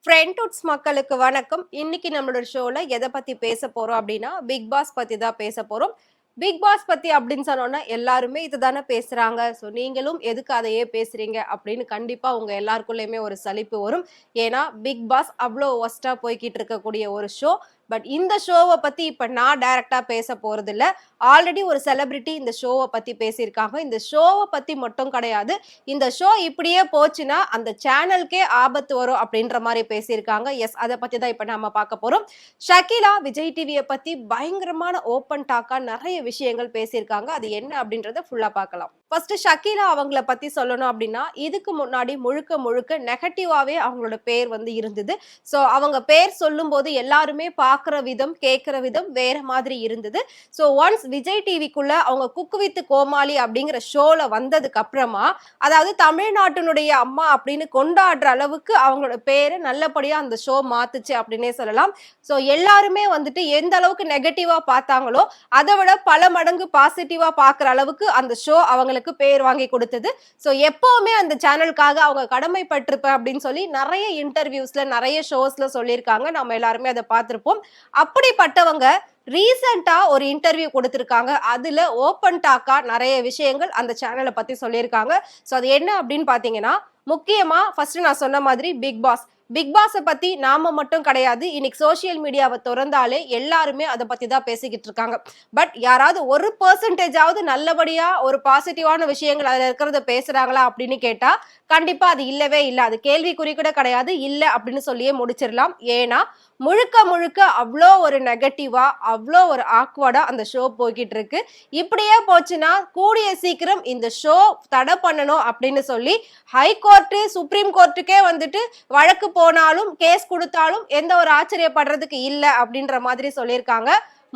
ஃப்ரெண்ட்ஹுட்ஸ் மக்களுக்கு வணக்கம். இன்னைக்கு நம்மளோட ஷோல எத பத்தி பேச போறோம் அப்படின்னா, பிக் பாஸ் பத்தி தான் பேச போறோம். பிக் பாஸ் பத்தி அப்படின்னு சொன்னோம்னா, எல்லாருமே இதுதானே பேசுறாங்க. ஸோ நீங்களும் எதுக்கு அதையே பேசுறீங்க அப்படின்னு கண்டிப்பா உங்க எல்லாருக்குள்ளயுமே ஒரு சலிப்பு வரும். ஏன்னா, பிக் பாஸ் அவ்ளோ வொர்ஸ்ட்டா போய்க்கிட்டு இருக்கக்கூடிய ஒரு ஷோ. பட் இந்த ஷோவ பத்தி இப்ப நான் டைரக்ட்டா பேச போறதில்ல. ஆல்ரெடி ஒரு செலிபிரிட்டி இந்த ஷோவ பத்தி பேசியிருக்காங்க. இந்த ஷோவ பத்தி மட்டும் கிடையாது. இந்த ஷோ இப்படியே போச்சுன்னா, அந்த சேனலுக்கே ஆபத்து வரும் அப்படின்ற மாரி பேசியிருக்காங்க. எஸ், அத பத்தி தான் இப்ப நாம பார்க்க போறோம். ஷகீலா விஜய் டிவிய பத்தி பயங்கரமான ஓப்பன் டாக்கா நெறைய விஷயங்கள் பேசியிருக்காங்க. அது என்ன அப்படின்றத ஃபுல்லா பார்க்கலாம். ஃபர்ஸ்ட் ஷகீலா அவங்கள பத்தி சொல்லணும் அப்படின்னா, இதுக்கு முன்னாடி முழுக்க முழுக்க நெகட்டிவாவே அவங்களோட பேர் வந்து இருந்தது. ஸோ அவங்க பேர் சொல்லும்போது எல்லாருமே பார்க்குற விதம், கேட்கிற விதம் வேற மாதிரி இருந்தது. ஸோ ஒன்ஸ் விஜய் டிவிக்குள்ள அவங்க குக்கு வித் கோமாளி அப்படிங்கிற ஷோல வந்ததுக்கு அப்புறமா, அதாவது தமிழ்நாட்டினுடைய அம்மா அப்படின்னு கொண்டாடுற அளவுக்கு அவங்களோட பேரு நல்லபடியா அந்த ஷோ மாத்துச்சு அப்படின்னே சொல்லலாம். ஸோ எல்லாருமே வந்துட்டு எந்த அளவுக்கு நெகட்டிவா பார்த்தாங்களோ, அதை விட பல மடங்கு பாசிட்டிவா பார்க்குற அளவுக்கு அந்த ஷோ அவங்களுக்கு பேர் வாங்கி கொடுத்தது. ஸோ எப்பவுமே அந்த சேனலுக்காக அவங்க கடமைப்பட்டிருப்பேன் அப்படின்னு சொல்லி நிறைய இன்டர்வியூஸ்ல நிறைய ஷோஸ்ல சொல்லியிருக்காங்க. நம்ம எல்லாருமே அதை பார்த்திருப்போம். அப்படிப்பட்டவங்க ரீசெண்டா ஒரு இன்டர்வியூ கொடுத்திருக்காங்க. அதுல ஓப்பன் டாக்கா நிறைய விஷயங்கள் அந்த சேனலை பத்தி சொல்லியிருக்காங்க. ஸோ அது என்ன அப்படின்னு பாத்தீங்கன்னா, முக்கியமா ஃபர்ஸ்ட் நான் சொன்ன மாதிரி பிக் பாஸ் பிக் பாஸை பத்தி நாம மட்டும் கிடையாது, இன்னைக்கு சோசியல் மீடியாவை திறந்தாலே எல்லாருமே அதை பத்தி தான் பேசிக்கிட்டு இருக்காங்க. பட் யாராவது ஒரு பெர்சன்டேஜாவது நல்லபடியா ஒரு பாசிட்டிவான விஷயங்கள் அதுல இருக்கிறத பேசுறாங்களா அப்படின்னு கேட்டா கண்டிப்பா அது இல்லவே இல்லை. அது கேள்விக்குறி கூட கிடையாது. இல்லை அப்படின்னு சொல்லியே முடிச்சிடலாம். ஏன்னா முழுக்க முழுக்க அவ்வளோ ஒரு நெகட்டிவா, அவ்வளோ ஒரு ஆக்வர்டா அந்த ஷோ போய்கிட்டு இருக்கு. இப்படியே போச்சுன்னா கூடிய சீக்கிரம் இந்த ஷோ தடை பண்ணணும் அப்படின்னு சொல்லி ஹைகோர்ட்டு, சுப்ரீம் கோர்ட்டுக்கே வந்துட்டு வழக்கு போனாலும், கேஸ் கொடுத்தாலும் எந்த ஒரு ஆச்சரியப்படுறதுக்கு இல்லை அப்படின்ற மாதிரி சொல்லியிருக்காங்க.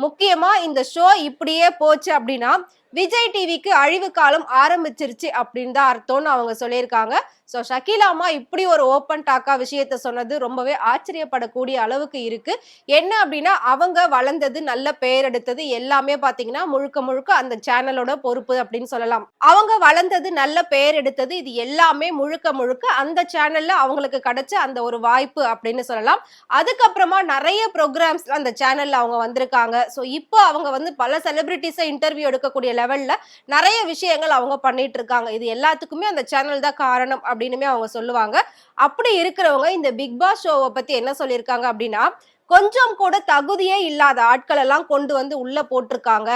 முக்கியமா இந்த ஷோ இப்படியே போச்சு அப்படின்னா விஜய் டிவிக்கு அழிவு காலம் ஆரம்பிச்சிருச்சு அப்படின்னு தான் அர்த்தம்னு அவங்க சொல்லியிருக்காங்க. ஸோ ஷகீலா அம்மா இப்படி ஒரு ஓப்பன் டாக்கா விஷயத்த சொன்னது ரொம்பவே ஆச்சரியப்படக்கூடிய அளவுக்கு இருக்கு. என்ன அப்படின்னா, அவங்க வளர்ந்தது, நல்ல பெயர் எடுத்தது எல்லாமே பாத்தீங்கன்னா முழுக்க முழுக்க அந்த சேனலோட பொறுப்பு அப்படின்னு சொல்லலாம். அவங்க வளர்ந்தது, நல்ல பெயர் எடுத்தது, இது எல்லாமே முழுக்க முழுக்க அந்த சேனல்ல அவங்களுக்கு கிடைச்ச அந்த ஒரு வாய்ப்பு அப்படின்னு சொல்லலாம். அதுக்கப்புறமா நிறைய ப்ரோக்ராம்ஸ் அந்த சேனல்ல அவங்க வந்திருக்காங்க. ஸோ இப்போ அவங்க வந்து பல செலிபிரிட்டிஸை இன்டர்வியூ எடுக்கக்கூடிய லெவல்ல நிறைய விஷயங்கள் அவங்க பண்ணிட்டு இருக்காங்க. இது எல்லாத்துக்குமே அந்த சேனல் தான் காரணம் அப்படின்னுமே அவங்க சொல்லுவாங்க. அப்படி இருக்கிறவங்க இந்த பிக் பாஸ் ஷோவை பத்தி என்ன சொல்லியிருக்காங்க அப்படின்னா, கொஞ்சம் கூட தகுதியே இல்லாத ஆட்கள் எல்லாம் கொண்டு வந்து உள்ள போட்டிருக்காங்க.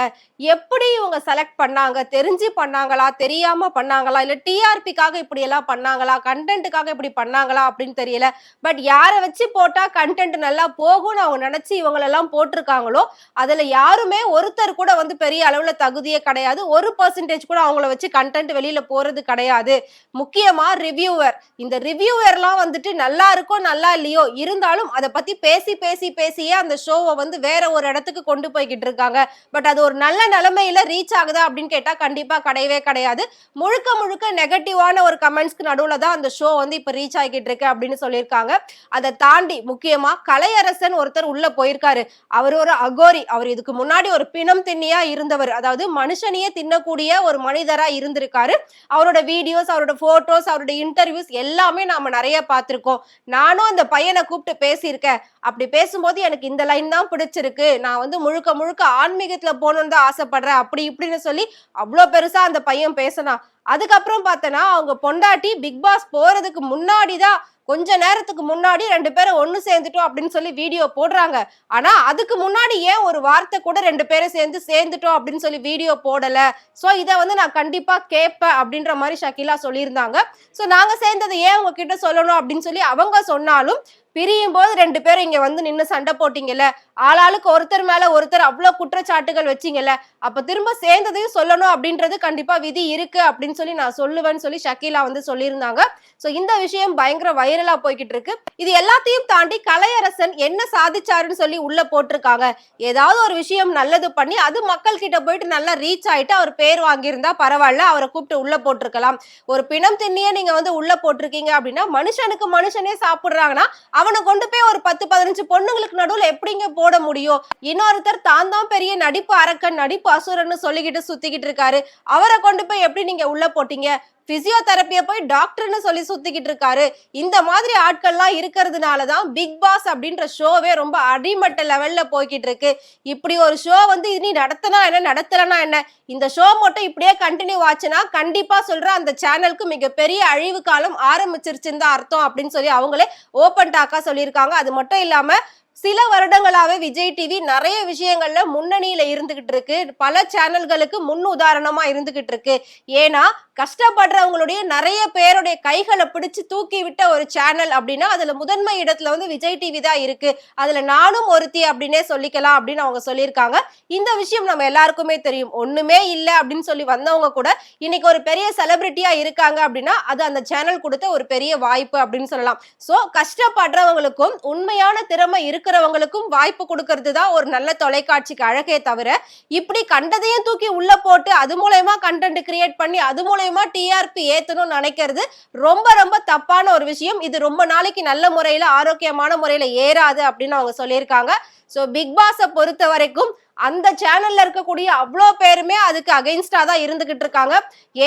எப்படி இவங்க செலக்ட் பண்ணாங்க? தெரிஞ்சு பண்ணாங்களா? தெரியாம பண்ணாங்களா? இல்ல டிஆர்பிக்காக இப்படி எல்லாம் பண்ணாங்களா? கண்டென்ட்டுக்காக இப்படி பண்ணாங்களா? அப்படின்னு தெரியல. பட் யாரை வச்சு போட்டா கண்டென்ட் நல்லா போகும்னு அவங்க நினைச்சு இவங்களெல்லாம் போட்டிருக்காங்களோ, அதுல யாருமே ஒருத்தர் கூட வந்து பெரிய அளவுல தகுதியே கிடையாது. 1% கூட அவங்கள வச்சு கண்டென்ட் வெளியில போறது கிடையாது. முக்கியமா ரிவ்யூவர். இந்த ரிவ்யூவர்லாம் வந்துட்டு நல்லா இருக்கோ நல்லா இல்லையோ இருந்தாலும் அதை பத்தி பேசி பேசி பேசியே அந்த ஷோவை வந்து வேற ஒரு இடத்துக்கு கொண்டு போய்கிட்டு இருக்காங்க. பட் அது ஒரு நல்ல நிலைமையில ரீச் ஆகுதா அப்படின்னு கேட்டா கண்டிப்பா கிடையவே கிடையாது. முழுக்க முழுக்க நெகட்டிவான ஒரு கமெண்ட்ஸ்க்கு நடுவுல தான் அந்த ஷோ வந்து இப்ப ரீச் ஆகிட்டு இருக்கு அப்படின்னு சொல்லியிருக்காங்க. அதை தாண்டி முக்கியமா கலையரசன் ஒருத்தர் உள்ள போயிருக்காரு. அவர் ஒரு அகோரி. அவர் இதுக்கு முன்னாடி ஒரு பிணம் திண்ணியா இருந்தவர். அதாவது மனுஷனையே தின்னக்கூடிய ஒரு மனிதரா இருந்திருக்காரு. அவரோட வீடியோஸ், அவரோட போட்டோஸ், அவரோட இன்டர்வியூஸ் எல்லாமே நாம நிறைய பார்த்திருக்கோம். நானும் அந்த பையனை கூப்பிட்டு பேசியிருக்கேன். அப்படி பேசும்போது எனக்கு இந்த லைன் தான் பிடிச்சிருக்கு, நான் வந்து முழுக்க முழுக்க ஆன்மீகத்துல போகணும்னு தான் ஆசைப்படுறேன் அப்படி இப்படின்னு சொல்லி அவ்வளோ பெருசா அந்த பையன் பேசினான். அதுக்கப்புறம் பார்த்தனா அவங்க பொண்டாட்டி பிக் பாஸ் போறதுக்கு முன்னாடிதான், கொஞ்ச நேரத்துக்கு முன்னாடி 2 பேரும் ஒண்ணு சேர்ந்துட்டோம் அப்படின்னு சொல்லி வீடியோ போடுறாங்க. ஆனா அதுக்கு முன்னாடி ஏன் ஒரு வார்த்தை கூட 2 பேரும் சேர்ந்துட்டோம் அப்படின்னு சொல்லி வீடியோ போடல? சோ இதை வந்து நான் கண்டிப்பா கேட்பேன் அப்படின்ற மாதிரி ஷகீலா சொல்லியிருந்தாங்க. சோ நாங்க சேர்ந்ததை ஏன் உங்ககிட்ட சொல்லணும் அப்படின்னு சொல்லி அவங்க சொன்னாலும், பிரியும் போது 2 பேரும் இங்க வந்து நின்னு சண்டை போட்டீங்கல்ல, ஆளாளுக்கு ஒருத்தர் மேல ஒருத்தர் அவ்வளவு குற்றச்சாட்டுகள் வச்சீங்கல்ல, அப்ப திரும்ப சேர்ந்ததையும் சொல்லணும் அப்படின்றது கண்டிப்பா விதி இருக்கு அப்படின்னு சொல்லி நான் சொல்லுவேன்னு சொல்லி ஷகீலா வந்து சொல்லியிருந்தாங்க. சோ இந்த விஷயம் பயங்கர வைரலா போய்கிட்டு இருக்கு. இது எல்லாத்தையும் தாண்டி கலையரசன் என்ன சாதிச்சாருன்னு சொல்லி உள்ள போட்டிருக்காங்க. ஏதாவது ஒரு விஷயம் நல்லது பண்ணி அது மக்கள் கிட்ட போயிட்டு நல்லா ரீச் ஆயிட்டு அவர் பேர் வாங்கியிருந்தா பரவாயில்ல, அவரை கூப்பிட்டு உள்ள போட்டிருக்கலாம். ஒரு பிணம் திண்ணியே நீங்க வந்து உள்ள போட்டிருக்கீங்க அப்படின்னா, மனுஷனுக்கு மனுஷனே சாப்பிடுறாங்கன்னா அவனை கொண்டு போய் ஒரு 10-15 பொண்ணுங்களுக்கு நடுவுல எப்படிங்க போட முடியும்? இன்னொருத்தர் தான் தான் பெரிய நடிப்பு அரக்கன், நடிப்பு அசுரன்னு சொல்லிக்கிட்டு சுத்திக்கிட்டு இருக்காரு. அவரை கொண்டு போய் எப்படி நீங்க உள்ள போட்டீங்க? பிசியோதெரப்பிய போய் டாக்டர்னு சொல்லி சுத்திக்கிட்டு இருக்காரு. இந்த மாதிரி ஆட்கள்லாம் இருக்கிறதுனாலதான் பிக் பாஸ் அப்படின்ற ஷோவே ரொம்ப அடிமட்ட லெவல்ல போய்கிட்டு இருக்கு. இப்படி ஒரு ஷோ வந்து இனி நடத்தினா என்ன, நடத்தலனா என்ன, இந்த ஷோ மட்டும் இப்படியே கண்டினியூ ஆச்சுன்னா கண்டிப்பா சொல்றேன் அந்த சேனலுக்கு மிகப்பெரிய அழிவு காலம் ஆரம்பிச்சிருச்சுன்னு தான் அர்த்தம் அப்படின்னு சொல்லி அவங்களே ஓபன் டாக்கா சொல்லியிருக்காங்க. அது மட்டும் இல்லாம சில வருடங்களாவே விஜய் டிவி நிறைய விஷயங்கள்ல முன்னணியில இருந்துகிட்டு இருக்கு. பல சேனல்களுக்கு முன் உதாரணமா இருந்துகிட்டு இருக்கு. ஏன்னா கஷ்டப்படுறவங்களுடைய நிறைய பேருடைய கைகளை பிடிச்சு தூக்கி விட்ட ஒரு சேனல் அப்படின்னா அதுல முதன்மை இடத்துல வந்து விஜய் டிவி தான் இருக்கு. அதுல நானும் ஒருத்தி அப்படின்னே சொல்லிக்கலாம் அப்படின்னு அவங்க சொல்லியிருக்காங்க. இந்த விஷயம் நம்ம எல்லாருக்குமே தெரியும். ஒண்ணுமே இல்லை அப்படின்னு சொல்லி வந்தவங்க கூட இன்னைக்கு ஒரு பெரிய செலிபிரிட்டியா இருக்காங்க அப்படின்னா அது அந்த சேனல் கொடுத்த ஒரு பெரிய வாய்ப்பு அப்படின்னு சொல்லலாம். சோ கஷ்டப்படுறவங்களுக்கும் உண்மையான திறமை இருக்கிறவங்களுக்கும் வாய்ப்பு கொடுக்கறது தான் ஒரு நல்ல தொலைக்காட்சிக்கு அழகே தவிர இப்படி கண்டதையும் தூக்கி உள்ள போட்டு அது மூலயமா கண்டென்ட் கிரியேட் பண்ணி அது மூலயமா டிஆர்பி ஏத்தணும்னு நினைக்கிறது ரொம்ப ரொம்ப தப்பான ஒரு விஷயம். இது ரொம்ப நாளைக்கு நல்ல முறையில ஆரோக்கியமான முறையில ஏறாது அப்படின்னு அவங்க சொல்லியிருக்காங்க. சோ பிக் பாஸை பொறுத்த வரைக்கும் அந்த சேனல்ல இருக்கக்கூடிய அவ்வளோ பேருமே அதுக்கு அகைன்ஸ்டா தான் இருந்துகிட்டு இருக்காங்க.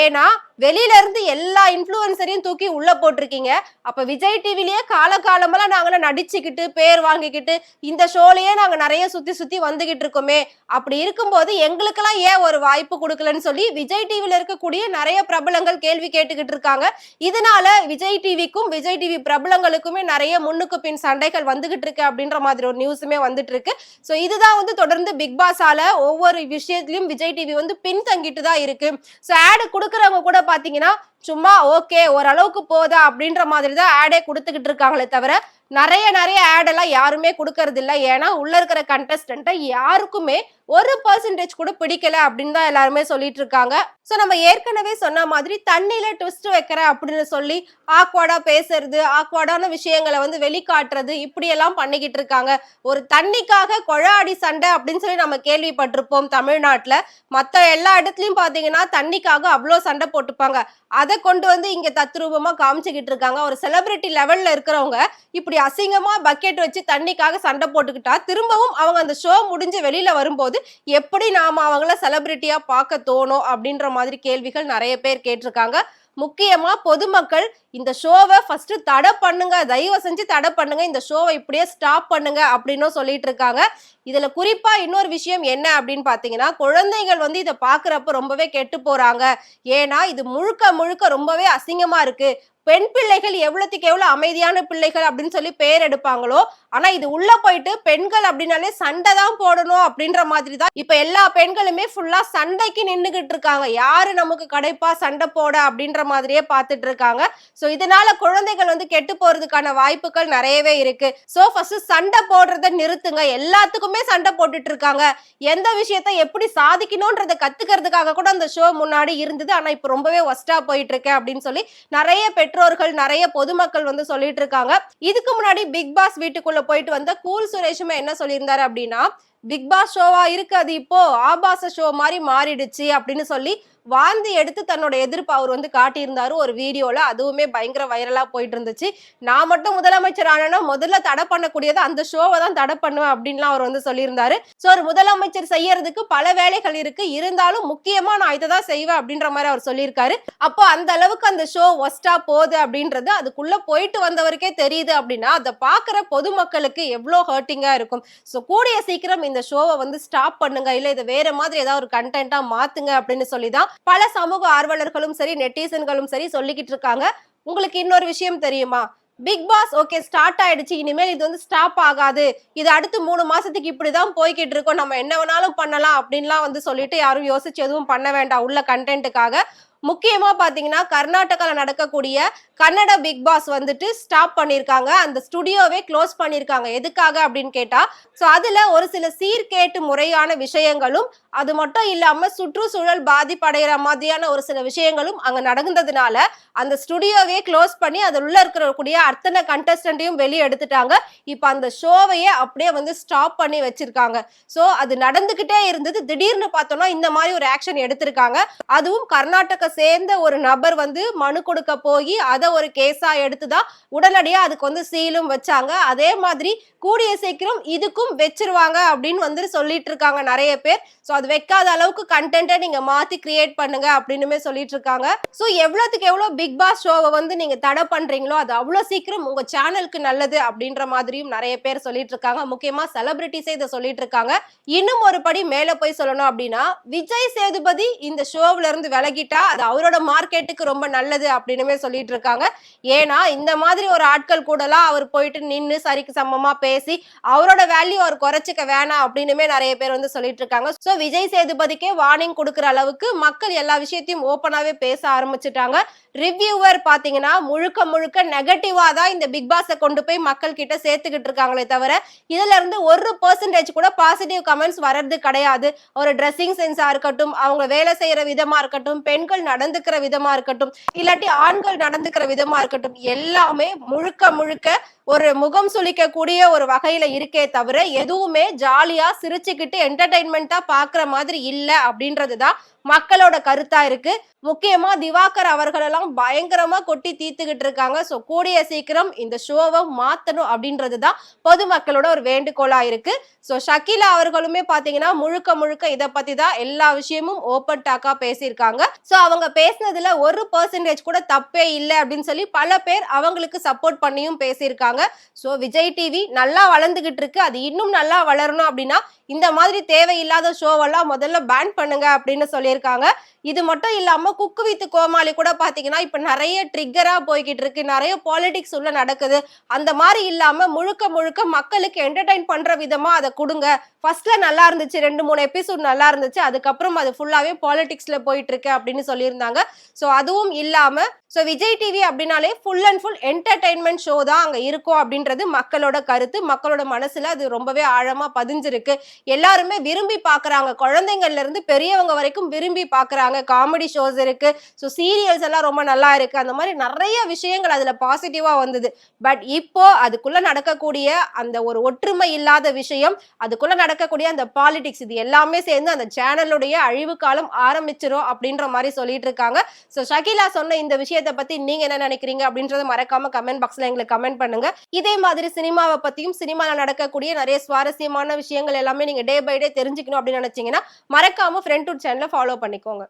ஏன்னா வெளியில இருந்து எல்லா இன்ஃப்ளூயன்சரையும் தூக்கி உள்ள போட்டிருக்கீங்க. அப்ப விஜய் டிவிலேயே காலகாலமெல்லாம் நாங்க நடிச்சுக்கிட்டு பேர் வாங்கிக்கிட்டு இந்த ஷோலயே நாங்க நிறைய சுத்தி சுத்தி வந்துகிட்டு இருக்கோமே, அப்படி இருக்கும்போது எங்களுக்கெல்லாம் ஏன் ஒரு வாய்ப்பு கொடுக்கலன்னு சொல்லி விஜய் டிவில இருக்கக்கூடிய நிறைய பிரபலங்கள் கேள்வி கேட்டுக்கிட்டு இருக்காங்க. இதனால விஜய் டிவிக்கும் விஜய் டிவி பிரபலங்களுக்குமே நிறைய முன்னுக்கு பின் சண்டைகள் வந்துகிட்டு இருக்கு அப்படின்ற மாதிரி ஒரு நியூஸுமே வந்துட்டு இருக்கு. சோ இதுதான் வந்து தொடர்ந்து பிக் பாஸால ஒவ்வொரு விஷயத்திலயும் விஜய் டிவி வந்து பின்தங்கிட்டு தான் இருக்கு. சோ ஆட் கொடுக்கறவங்க கூட பாத்தீங்கன்னா சும்மா ஓகே ஓரளவுக்கு போதா அப்படின்ற மாதிரி தான் ஆடே கொடுத்துக்கிட்டு இருக்காங்களே தவிர நிறைய நிறைய ஆட் எல்லாம் யாருமே கொடுக்கறது இல்லை. ஏன்னா உள்ள இருக்கிற கண்டஸ்டன்ட்டை யாருக்குமே 1% கூட பிடிக்கல அப்படின்னு தான் எல்லாருமே சொல்லிட்டு இருக்காங்க. சோ நம்ம ஏற்கனவே சொன்ன மாதிரி தண்ணியில ட்விஸ்ட் வைக்கிற அப்படின்னு சொல்லி ஆக்வர்டா பேசுறது, ஆக்வர்டான விஷயங்களை வந்து வெளிக்காட்டுறது, இப்படி எல்லாம் பண்ணிக்கிட்டு இருக்காங்க. ஒரு தண்ணிக்காக கொழாடி சண்டை அப்படின்னு சொல்லி நம்ம கேள்விப்பட்டிருப்போம் தமிழ்நாட்டுல. மத்த எல்லா இடத்துலயும் பாத்தீங்கன்னா தண்ணிக்காக அவ்வளோ சண்டை போட்டுப்பாங்க. அதை கொண்டு வந்து இங்க தத்ரூபமா காமிச்சுக்கிட்டு இருக்காங்க. ஒரு செலிபிரிட்டி லெவல்ல இருக்கிறவங்க இப்படி அசிங்கமா பக்கெட் வச்சு தண்ணிக்காக சண்டை போட்டுக்கிட்டா திரும்பவும் அவங்க அந்த ஷோ முடிஞ்சு வெளியில வரும்போது எப்படி நாம அவங்கள செலிபிரிட்டியா பார்க்க தோணும் அப்படின்ற மாதிரி கேள்விகள் நிறைய பேர் கேட்டிருக்காங்க. முக்கியமா பொதுமக்கள் இந்த ஷோவை ஃபர்ஸ்ட் தடை பண்ணுங்க, தயவு செஞ்சு தடை பண்ணுங்க, இந்த ஷோவை இப்படியே ஸ்டாப் பண்ணுங்க அப்படின்னு சொல்லிட்டு இருக்காங்க. இதுல குறிப்பா இன்னொரு விஷயம் என்ன அப்படின்னு பாத்தீங்கன்னா குழந்தைகள் வந்து இதை பாக்குறப்ப ரொம்பவே கெட்டு போறாங்க. ஏன்னா இது முழுக்க முழுக்க ரொம்பவே அசிங்கமா இருக்கு. பெண் பிள்ளைகள் எவ்வளவுக்கு எவ்வளவு அமைதியான பிள்ளைகள் அப்படின்னு சொல்லி பேர் எடுப்பாங்களோ, ஆனா இது உள்ள போயிட்டு பெண்கள் அப்படின்னாலே சண்டை தான் போடணும் அப்படின்ற மாதிரி தான் இப்ப எல்லா பெண்களுமே ஃபுல்லா சண்டைக்கு நின்னுகிட்டு இருக்காங்க. யாரு நமக்கு கடைப்பா சண்டை போட அப்படின்ற மாதிரியே பாத்துட்டு இருக்காங்க. சோ இதனால குழந்தைகள் வந்து கெட்டு போறதுக்கான வாய்ப்புகள் நிறையவே இருக்கு. சோ ஃபர்ஸ்ட் சண்டை போடுறத நிறுத்துங்க. எல்லாத்துக்குமே சண்டை போட்டுட்டு இருக்காங்க. எந்த விஷயத்த எப்படி சாதிக்கணும்ன்றத கத்துக்கிறதுக்காக கூட அந்த ஷோ முன்னாடி இருந்தது. ஆனா இப்ப ரொம்பவே ஒஸ்டா போயிட்டு இருக்கு அப்படின்னு சொல்லி நிறைய பெற்றோர்கள் நிறைய பொதுமக்கள் வந்து சொல்லிட்டு இருக்காங்க. இதுக்கு முன்னாடி பிக் பாஸ் வீட்டுக்குள்ள போயிட்டு வந்த கூல் சுரேஷுமே என்ன சொல்லியிருந்தாரு அப்படின்னா பிக் பாஸ் ஷோவா இருக்கு, அது இப்போ ஆபாச ஷோ மாதிரி மாறிடுச்சு அப்படின்னு சொல்லி வாந்தி எடுத்து தன்னோட எதிர்ப்பு அவர் வந்து காட்டியிருந்தாரு ஒரு வீடியோல. அதுவுமே பயங்கர வைரலா போயிட்டு இருந்துச்சு. நான் மட்டும் முதலமைச்சர் ஆனா முதல்ல தடை பண்ணக்கூடியது அந்த ஷோவை தான் தடை பண்ணுவேன் அப்படின்லாம் அவர் வந்து சொல்லியிருந்தாரு. சோ ஒரு முதலமைச்சர் செய்யறதுக்கு பல வேலைகள் இருக்கு, இருந்தாலும் முக்கியமா நான் இதை தான் செய்வேன் அப்படின்ற மாதிரி அவர் சொல்லியிருக்காரு. அப்போ அந்த அளவுக்கு அந்த ஷோ ஒஸ்டா போகுது அப்படின்றது அதுக்குள்ள போயிட்டு வந்தவருக்கே தெரியுது அப்படின்னா அதை பாக்குற பொதுமக்களுக்கு எவ்வளவு ஹர்ட்டிங்கா இருக்கும். சோ கூடிய சீக்கிரம் இந்த ஷோவை வந்து ஸ்டாப் பண்ணுங்க, இல்ல இதை வேற மாதிரி ஏதாவது ஒரு கண்டென்ட்டா மாத்துங்க அப்படின்னு சொல்லிதான் பல சமூக ஆர்வலர்களும் சரி நெட்டிசன்களும் சரி சொல்லிக்கிட்டு இருக்காங்க. உங்களுக்கு இன்னொரு விஷயம் தெரியுமா? பிக் பாஸ் ஓகே ஸ்டார்ட் ஆயிடுச்சு, இனிமேல் இது வந்து ஸ்டாப் ஆகாது, இது அடுத்து 3 மாசத்துக்கு இப்படிதான் போய்கிட்டு இருக்கோம், நம்ம என்ன வேணாலும் பண்ணலாம் அப்படின்லாம் வந்து சொல்லிட்டு யாரும் யோசிச்சு எதுவும் பண்ண வேண்டாம் உள்ள கண்டென்ட்டுக்காக. முக்கியமா பாத்தீங்கன்னா கர்நாடகால நடக்கக்கூடிய கன்னட பிக் பாஸ் வந்துட்டு ஸ்டாப் பண்ணிருக்காங்க. அந்த ஸ்டுடியோவே க்ளோஸ் பண்ணிருக்காங்க. எதுக்காக அப்படின்னு கேட்டா சோ அதுல ஒரு சில சீர்கேட்டு முறையான விஷயங்களும் அது மட்டும் இல்லாம சுற்றுச்சூழல் பாதிப்படைகிற மாதிரியான ஒரு சில விஷயங்களும் அங்க நடந்ததுனால அந்த ஸ்டுடியோவே க்ளோஸ் பண்ணி அதுல உள்ள இருக்கக்கூடிய அத்தனை கண்டஸ்டன்ட்டையும் வெளியே எடுத்துட்டாங்க. இப்ப அந்த ஷோவையே அப்படியே வந்து ஸ்டாப் பண்ணி வச்சிருக்காங்க. சோ அது நடந்துகிட்டே இருந்தது. திடீர்னு பார்த்தோம்னா இந்த மாதிரி ஒரு ஆக்ஷன் எடுத்திருக்காங்க. அதுவும் கர்நாடக சேர்ந்த ஒரு நபர் வந்து மனு கொடுக்க போய் அதை ஒரு கேஸா எடுத்துதான் உடனடியா அதுக்கு வந்து சீலும் வச்சாங்க. அதே மாதிரி கூடிய சீக்கிரம் இதுக்கும் வச்சிருவாங்க அப்படின்னு வந்து சொல்லிட்டு இருக்காங்க நிறைய பேர். சோ அது வைக்காத அளவுக்கு கண்டென்ட்டை நீங்க மாத்தி கிரியேட் பண்ணுங்க அப்படின்னுமே சொல்லிட்டு இருக்காங்க. சோ எவ்வளவுக்கு எவ்வளவு பிக் பாஸ் ஷோவை வந்து நீங்க தடை பண்றீங்களோ அது அவ்வளவு சீக்கிரம் உங்க சேனலுக்கு நல்லது அப்படின்ற மாதிரியும் நிறைய பேர் சொல்லிட்டு இருக்காங்க. முக்கியமா செலிபிரிட்டிஸே இதை சொல்லிட்டு இருக்காங்க. இன்னும் ஒரு படி மேல போய் சொல்லணும் அப்படின்னா விஜய் சேதுபதி இந்த ஷோவுல இருந்து விலகிட்டா அது அவரோட மார்க்கெட்டுக்கு ரொம்ப நல்லது அப்படின்னுமே சொல்லிட்டு இருக்காங்க. ஏன்னா இந்த மாதிரி ஒரு ஆட்கள் கூடலாம் அவர் போயிட்டு நின்னு சரிக்கு சமமா பேசி அவரோட வேல்யூ அவர் குறைச்சிக்க வேணாம் அப்படின்னுமே நிறைய பேர் வந்து சொல்லிட்டு இருக்காங்க. சோ விஜய் சேதுபதிக்கே வார்னிங் கொடுக்குற அளவுக்கு மக்கள் எல்லா விஷயத்தையும் ஓப்பனாவே பேச ஆரம்பிச்சுட்டாங்க. ரிவ்யூவர் பாத்தீங்கன்னா முழுக்க முழுக்க நெகட்டிவா தான் இந்த பிக் பாஸை கொண்டு போய் மக்கள் கிட்ட சேர்த்துக்கிட்டு இருக்காங்களே தவிர இதுல இருந்து 1% கூட பாசிட்டிவ் கமெண்ட்ஸ் வர்றது கிடையாது. ஒரு ட்ரெஸ்ஸிங் சென்ஸா இருக்கட்டும், அவங்க வேலை செய்யற விதமா இருக்கட்டும், பெண்கள் நடந்துக்கிற விதமா இருக்கட்டும், இல்லாட்டி ஆண்கள் நடந்துக்கிற விதமா இருக்கட்டும், எல்லாமே முழுக்க முழுக்க ஒரு முகம் சுளிக்க கூடிய ஒரு வகையில இருக்கே தவிர எதுவுமே ஜாலியா சிரிச்சுக்கிட்டு என்டர்டைன்மெண்டா பாக்குற மாதிரி இல்ல அப்படின்றதுதான் மக்களோட கருத்தா இருக்கு. முக்கியமா திவாகர் அவர்கள் எல்லாம் பயங்கரமா கொட்டி தீர்த்துக்கிட்டு இருக்காங்க. சோ கூடிய சீக்கிரம் இந்த ஷோவை மாத்தணும் அப்படின்றதுதான் பொதுமக்களோட ஒரு வேண்டுகோளா இருக்கு. சோ ஷகிலா அவர்களுமே பாத்தீங்கன்னா முழுக்க முழுக்க இதை பத்தி தான் எல்லா விஷயமும் ஓப்பன் டாக்கா பேசியிருக்காங்க. சோ அவங்க பேசினதுல 1% கூட தப்பே இல்லை அப்படின்னு சொல்லி பல பேர் அவங்களுக்கு சப்போர்ட் பண்ணியும் பேசியிருக்காங்க. சோ விஜய் டிவி நல்லா வளர்ந்துகிட்டு இருக்கு. அது இன்னும் நல்லா வளரணும் அப்படின்னா இந்த மாதிரி தேவையில்லாத ஷோவெல்லாம் முதல்ல பேன் பண்ணுங்க அப்படின்னு சொல்லியிருக்காங்க. இது மட்டும் இல்லாம குக்கு வித் கோமாளி கூட பாத்தீங்கன்னா இப்ப நிறைய ட்ரிகரா போய்கிட்டு இருக்கு, நிறைய பாலிடிக்ஸ் உள்ள நடக்குது. அந்த மாதிரி இல்லாம முழுக்க முழுக்க மக்களுக்கு என்டர்டைன் பண்ற விதமா அதை கொடுங்க. ஃபர்ஸ்ட்ல நல்லா இருந்துச்சு, 2-3 எபிசோட் நல்லா இருந்துச்சு, அதுக்கப்புறம் அது ஃபுல்லாவே பாலிடிக்ஸ்ல போயிட்டு இருக்கு அப்படின்னு சொல்லியிருந்தாங்க. சோ அதுவும் இல்லாம சோ விஜய் டிவி அப்படின்னாலே full and full entertainment show தான் அங்க இருக்கும் அப்படின்றது மக்களோட கருத்து. மக்களோட மனசுல அது ரொம்பவே ஆழமா பதிஞ்சிருக்கு. எல்லாருமே விரும்பி பாக்குறாங்க, குழந்தைங்கள்ல இருந்து பெரியவங்க வரைக்கும் விரும்பி பாக்குறாங்க. காமெடி ஷோஸ் இருக்கு, சோ சீரியல்ஸ் எல்லாம் ரொம்ப நல்லா இருக்கு. அந்த மாதிரி நிறைய விஷயங்கள் அதுல பாசிட்டிவா வந்தது. பட் இப்போ அதுக்குள்ள நடக்கக்கூடிய அந்த ஒரு ஒற்றுமை இல்லாத விஷயம், அதுக்குள்ள நடக்கக்கூடிய அந்த பாலிடிக்ஸ், இது எல்லாமே சேர்ந்து அந்த சேனலுடைய அழிவு காலம் ஆரம்பிச்சிரும் அப்படின்ற மாதிரி சொல்லிட்டு இருக்காங்க. சோ ஷகிலா சொன்ன இந்த விஷயத்தை பத்தி நீங்க என்ன நினைக்கிறீங்க அப்படின்றத மறக்காம கமெண்ட் பாக்ஸ்ல எங்களுக்கு கமெண்ட் பண்ணுங்க. இதே மாதிரி சினிமாவை பத்தியும் சினிமால நடக்கக்கூடிய நிறைய சுவாரஸ்யமான விஷயங்கள் எல்லாமே நீங்க டே பை டே தெரிஞ்சுக்கணும் அப்படின்னு நினைச்சீங்கன்னா மறக்காம ஃப்ரெண்ட் டூட் சேனலை ஃபாலோ பண்ணிக்கோங்க.